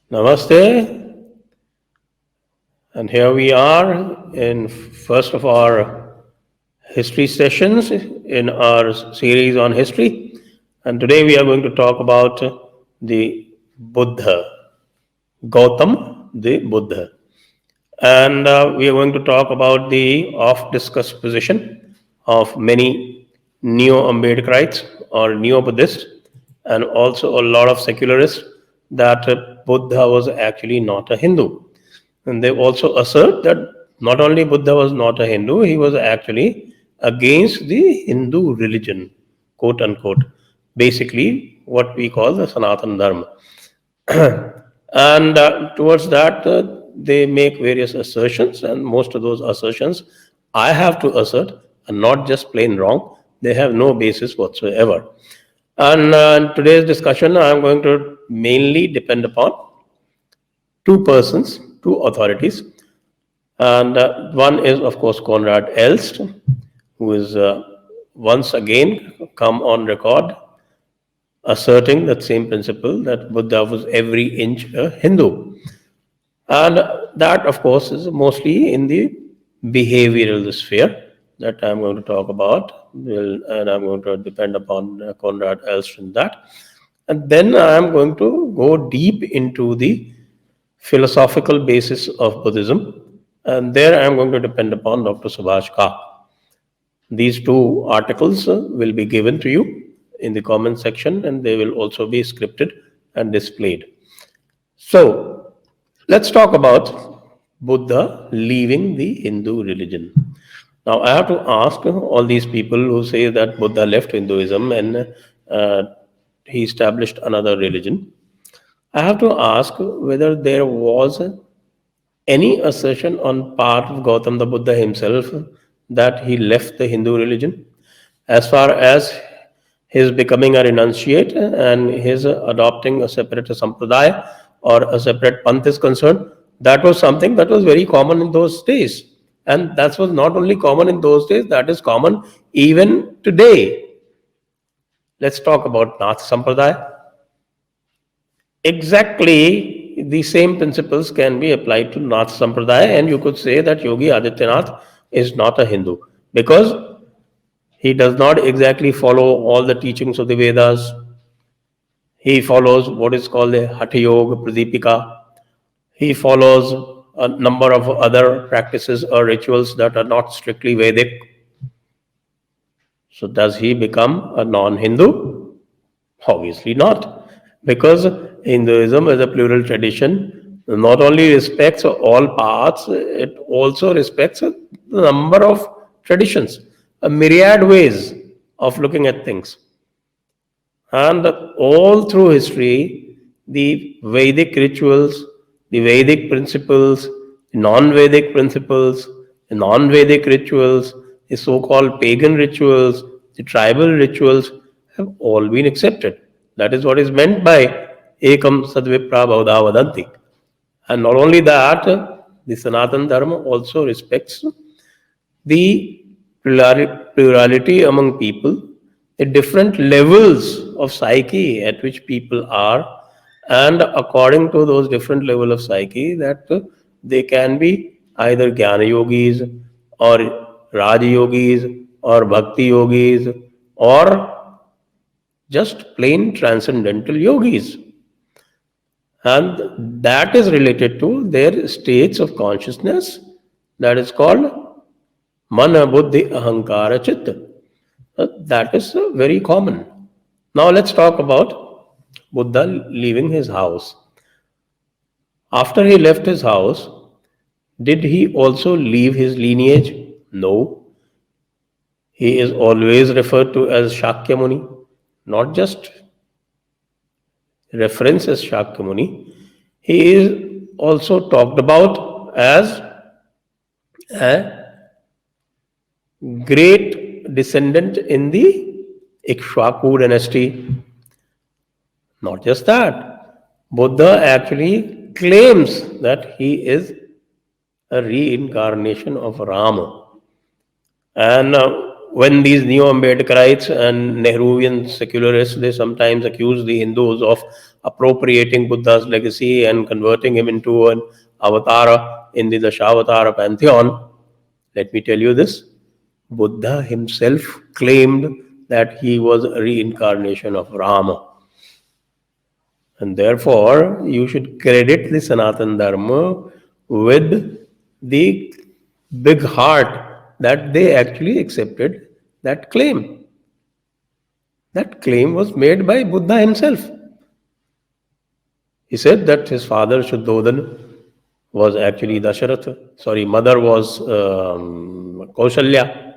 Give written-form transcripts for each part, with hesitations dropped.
Namaste, and here we are in first of our history sessions in our series on history, and today we are going to talk about the Buddha, Gautam the Buddha, and we are going to talk about the oft-discussed position of many neo-Ambedkarites or neo-Buddhists, and also a lot of secularists that Buddha was actually not a Hindu. And they also assert that not only Buddha was not a Hindu, he was actually against the Hindu religion, quote unquote. Basically, what we call the Sanatana Dharma. And towards that, they make various assertions, and most of those assertions I have to assert are not just plain wrong, they have no basis whatsoever. And in today's discussion, I am going to mainly depend upon two persons, two authorities. And one is, of course, Konrad Elst, who is once again come on record asserting that same principle that Buddha was every inch a Hindu. And that, of course, is mostly in the behavioral sphere that I'm going to talk about. And I'm going to depend upon Konrad Elst in that. And then I'm going to go deep into the philosophical basis of Buddhism. And there I'm going to depend upon Dr. Subhash Kha. These two articles will be given to you in the comment section, and they will also be scripted and displayed. So let's talk about Buddha leaving the Hindu religion. Now, I have to ask all these people who say that Buddha left Hinduism and he established another religion. I have to ask whether there was any assertion on part of Gautam the Buddha himself that he left the Hindu religion. As far as his becoming a renunciate and his adopting a separate sampradaya or a separate panth is concerned, that was something that was very common in those days. And that was not only common in those days, that is common even today. Let's talk about Nath Sampradaya. Exactly the same principles can be applied to Nath Sampradaya, and you could say that Yogi Adityanath is not a Hindu because he does not exactly follow all the teachings of the Vedas. He follows what is called the Hatha Yoga Pradipika. He follows a number of other practices or rituals that are not strictly Vedic. So, does he become a non Hindu? Obviously not, because Hinduism is a plural tradition, not only respects all paths, it also respects a number of traditions, a myriad ways of looking at things. And all through history, the Vedic rituals, the Vedic principles, the non Vedic principles, the non Vedic rituals, the so called pagan rituals, the tribal rituals have all been accepted. That is what is meant by Ekam Sadvipra Bhavada Vadanti. And not only that, the Sanatan Dharma also respects the plurality among people, the different levels of psyche at which people are, and according to those different level of psyche, that they can be either jnana yogis or raj yogis or bhakti yogis or just plain transcendental yogis, and that is related to their states of consciousness that is called Mana, Buddhi, Ahankara, Chitta. That is very common. Now let's talk about Buddha leaving his house. After he left his house, did he also leave his lineage? No. He is always referred to as Shakyamuni, not just reference as Shakyamuni. He is also talked about as a great descendant in the Ikshvaku dynasty. Not just that, Buddha actually claims that he is a reincarnation of Rama. And when these neo-Ambedkarites and Nehruvian secularists, they sometimes accuse the Hindus of appropriating Buddha's legacy and converting him into an avatar in the Dashavatara pantheon. Let me tell you this. Buddha himself claimed that he was a reincarnation of Rama. And therefore, you should credit the Sanatana Dharma with the big heart that they actually accepted that claim. That claim was made by Buddha himself. He said that his father Shuddhodana was actually Dasharatha. Sorry, mother was Kaushalya.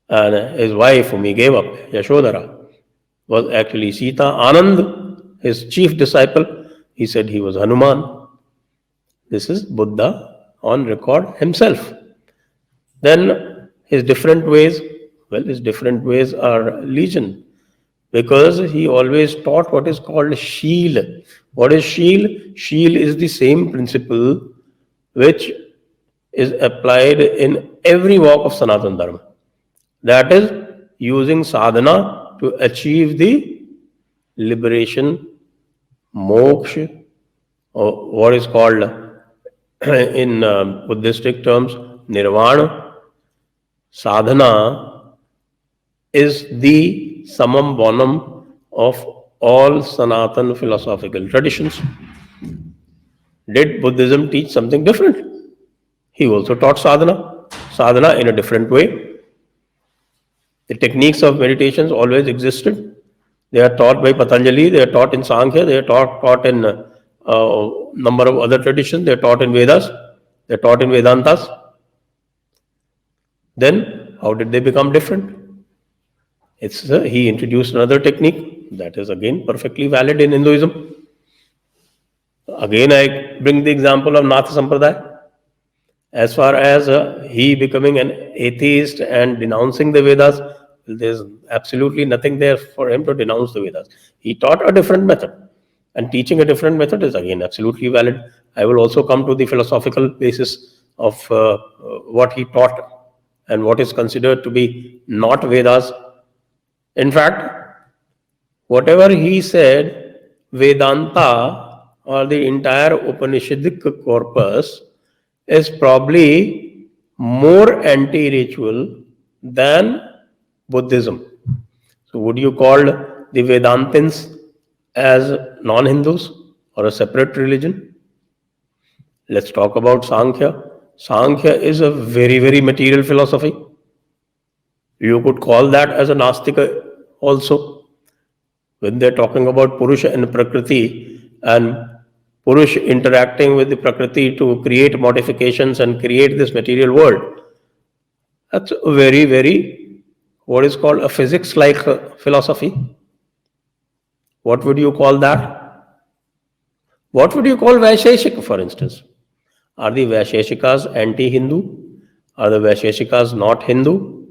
And his wife, whom he gave up, Yashodhara, was actually Sita. Anand, his chief disciple, he said he was Hanuman. This is Buddha on record himself. Then his different ways, well, his different ways are legion, because he always taught what is called Sheel. What is Sheel? Sheel is the same principle which is applied in every walk of Sanatana Dharma. That is using sadhana to achieve the liberation, moksha, or what is called in Buddhistic terms, nirvana. Sadhana is the summum bonum of all Sanatana philosophical traditions. Did Buddhism teach something different? He also taught sadhana in a different way. The techniques of meditations always existed. They are taught by Patanjali, they are taught in Sankhya, they are taught in number of other traditions, they are taught in Vedas, they are taught in Vedantas. Then, how did they become different? He introduced another technique that is again perfectly valid in Hinduism. Again, I bring the example of Nath Sampradaya. As far as he becoming an atheist and denouncing the Vedas, there's absolutely nothing there for him to denounce the Vedas. He taught a different method, and teaching a different method is again absolutely valid. I will also come to the philosophical basis of what he taught and what is considered to be not Vedas. In fact, whatever he said, Vedanta or the entire Upanishadic corpus is probably more anti-ritual than Buddhism. So would you call the Vedantins as non-Hindus or a separate religion? Let's talk about Sankhya. Sankhya is a very, very material philosophy. You could call that as a Nastika also. When they're talking about Purusha and Prakriti, and Purush interacting with the Prakriti to create modifications and create this material world, that's a very, very, what is called a physics-like philosophy. What would you call that? What would you call Vaisheshika, for instance? Are the Vaisheshikas anti-Hindu? Are the Vaisheshikas not Hindu?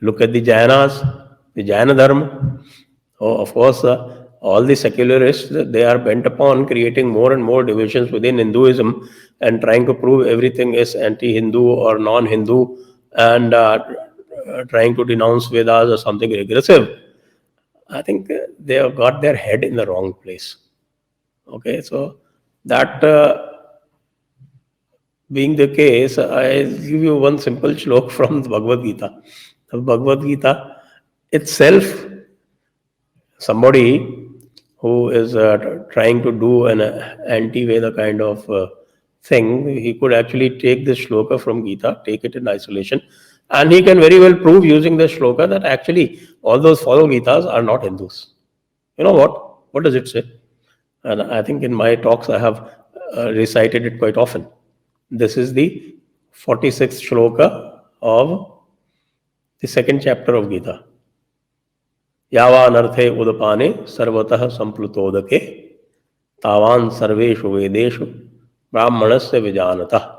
Look at the Jainas, the Jaina Dharma. Oh, of course, all the secularists, they are bent upon creating more and more divisions within Hinduism and trying to prove everything is anti-Hindu or non-Hindu, and trying to denounce Vedas as something regressive. I think they have got their head in the wrong place. Okay, so that being the case, I'll give you one simple shlok from the Bhagavad Gita. The Bhagavad Gita itself, somebody who is trying to do an anti-Veda kind of thing, he could actually take this shloka from Gita, take it in isolation, and he can very well prove using this shloka that actually all those follow Gitas are not Hindus. You know what? What does it say? And I think in my talks I have recited it quite often. This is the 46th shloka of the second chapter of Gita. यावानर्थे उदपाने सर्वतः संप्लुतोदके तावान सर्वेषु वेदेषु ब्राह्मणस्य विजानतः.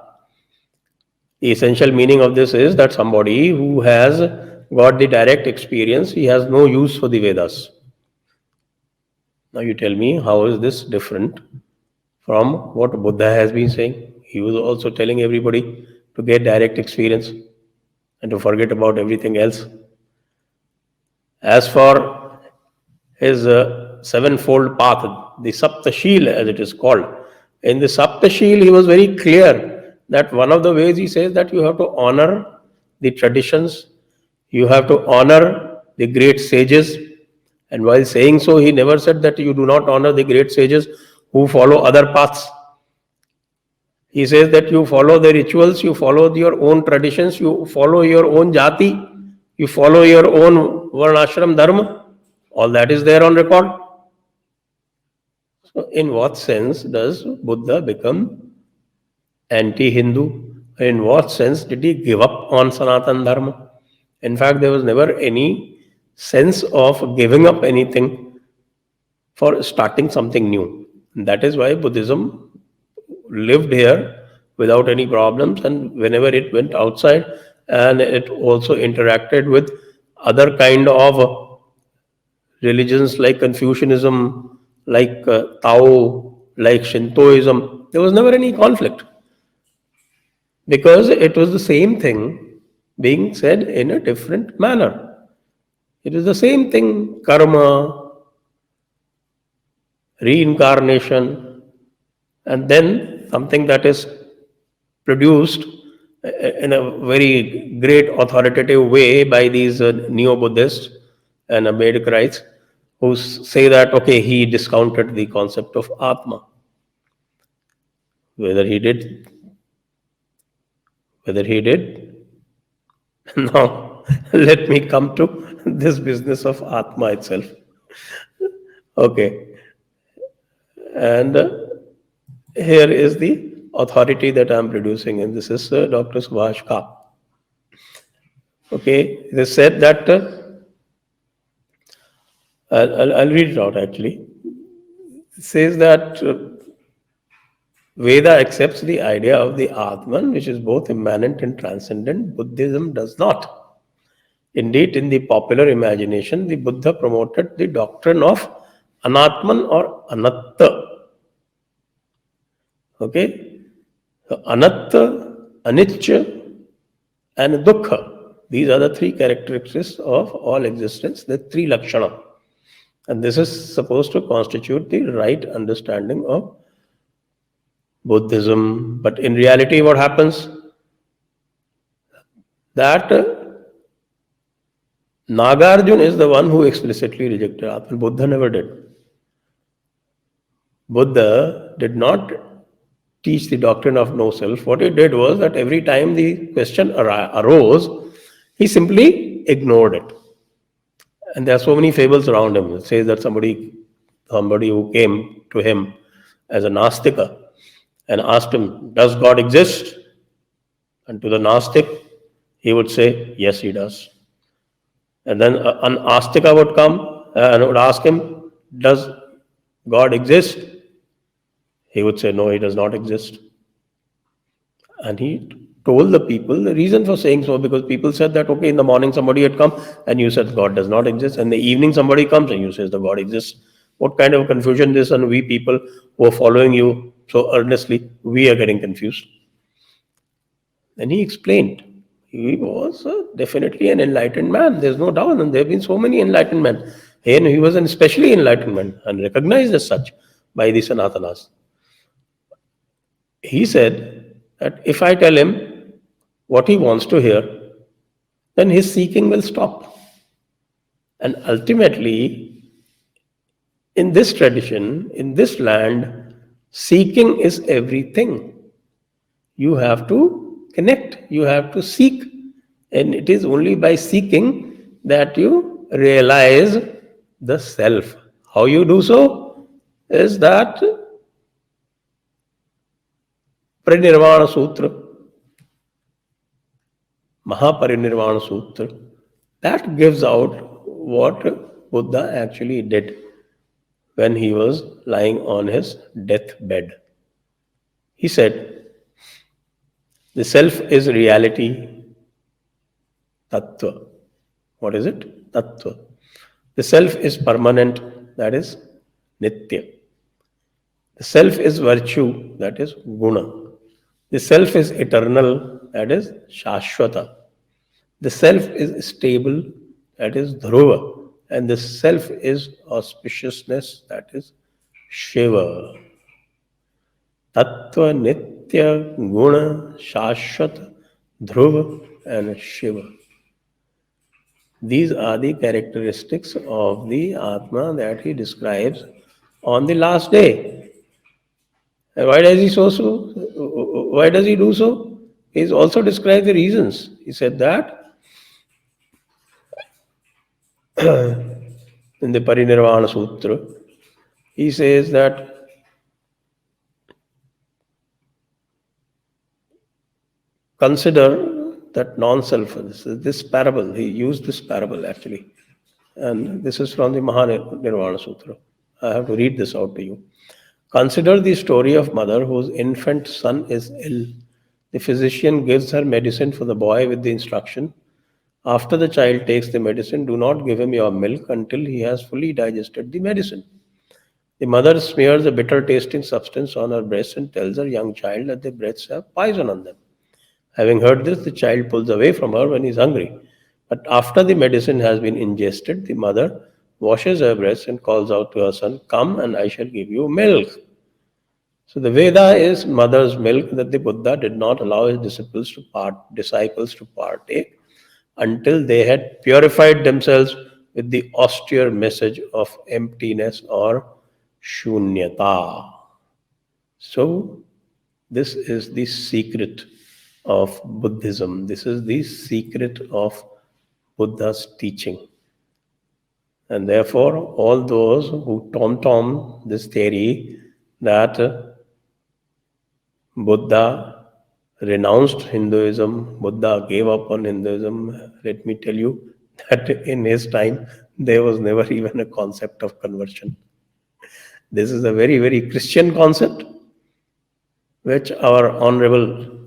The essential meaning of this is that somebody who has got the direct experience, he has no use for the Vedas. Now you tell me, how is this different from what Buddha has been saying? He was also telling everybody to get direct experience and to forget about everything else. As for his sevenfold path, the Saptashil as it is called, in the Saptashil he was very clear that one of the ways he says that you have to honor the traditions, you have to honor the great sages. And while saying so, he never said that you do not honor the great sages who follow other paths. He says that you follow the rituals, you follow your own traditions, you follow your own jati, you follow your own varnashram dharma. All that is there on record. So, in what sense does Buddha become anti-Hindu? In what sense did he give up on Sanatan Dharma? In fact, there was never any sense of giving up anything for starting something new. That is why Buddhism lived here without any problems, and whenever it went outside, and it also interacted with other kind of religions like Confucianism, like Tao, like Shintoism, there was never any conflict because it was the same thing being said in a different manner. It is the same thing: karma, reincarnation, and then something that is produced in a very great authoritative way by these neo-Buddhists and Ambedkarites who say that, okay, he discounted the concept of Atma. Whether he did. Now, let me come to this business of Atma itself. Okay. And here is the authority that I am producing, and this is Dr. Subhash Kha. Okay, they said that, I'll read it out actually. It says that Veda accepts the idea of the Atman, which is both immanent and transcendent. Buddhism does not. Indeed, in the popular imagination, the Buddha promoted the doctrine of Anatman or Anatta. Okay? So, Anatta, Anicca, and Dukkha. These are the three characteristics of all existence, the three Lakshana. And this is supposed to constitute the right understanding of Buddhism. But in reality, what happens? That Nagarjuna is the one who explicitly rejected Atman. Buddha never did. Buddha did not teach the doctrine of no self. What he did was that every time the question arose, he simply ignored it. And there are so many fables around him. It says that somebody who came to him as a Nastika and asked him, does God exist? And to the Nastik, he would say, yes, he does. And then an Astika would come and would ask him, does God exist? He would say, no, he does not exist. And he told the people the reason for saying so, because people said that, okay, in the morning somebody had come and you said God does not exist. And in the evening somebody comes and you say the God exists. What kind of confusion this? And we people who are following you so earnestly, we are getting confused. And he explained. He was definitely an enlightened man. There's no doubt. And there have been so many enlightened men. And he was an especially enlightened man and recognized as such by the Sanatanas. He said that if I tell him what he wants to hear, then his seeking will stop. And ultimately, in this tradition, in this land, seeking is everything. You have to connect, you have to seek. And it is only by seeking that you realize the self. How you do so is that Parinirvana Sutra, Mahaparinirvana Sutra, that gives out what Buddha actually did when he was lying on his deathbed. He said, the self is reality, tattva. What is it? Tattva. The self is permanent, that is nitya. The self is virtue, that is guna. The self is eternal, that is Shashwata. The self is stable, that is Dhruva. And the self is auspiciousness, that is Shiva. Tattva, Nitya, Guna, Shashwat, Dhruva, and Shiva. These are the characteristics of the Atma that he describes on the last day. And why does he so? Why does he do so? He's also described the reasons. He said that in the Parinirvana Sutra, he says that consider that non-self. This parable, he used this parable actually, and this is from the Mahanirvana Sutra. I have to read this out to you. Consider the story of mother whose infant son is ill. The physician gives her medicine for the boy with the instruction, after the child takes the medicine, do not give him your milk until he has fully digested the medicine. The mother smears a bitter tasting substance on her breast and tells her young child that the breasts have poison on them. Having heard this, the child pulls away from her when he is hungry. But after the medicine has been ingested, the mother washes her breast and calls out to her son, come and I shall give you milk. So the Veda is mother's milk that the Buddha did not allow his disciples to partake until they had purified themselves with the austere message of emptiness or shunyata. So this is the secret of Buddhism. This is the secret of Buddha's teaching. And therefore, all those who tom this theory that Buddha renounced Hinduism, Buddha gave up on Hinduism, let me tell you that in his time there was never even a concept of conversion. This is a very, very Christian concept, which our Honorable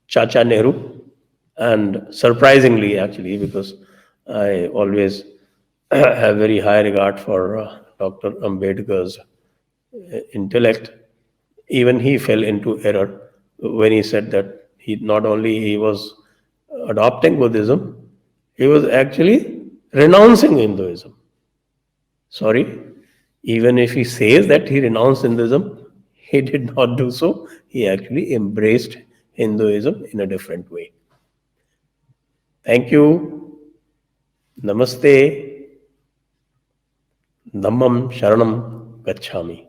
Chacha Nehru, and surprisingly actually, because I always have very high regard for Dr. Ambedkar's intellect, even he fell into error when he said that he not only he was adopting Buddhism, he was actually renouncing Hinduism. Sorry, even if he says that he renounced Hinduism, he did not do so. He actually embraced Hinduism in a different way. Thank you. Namaste. Dhammam Sharanam Gacchami.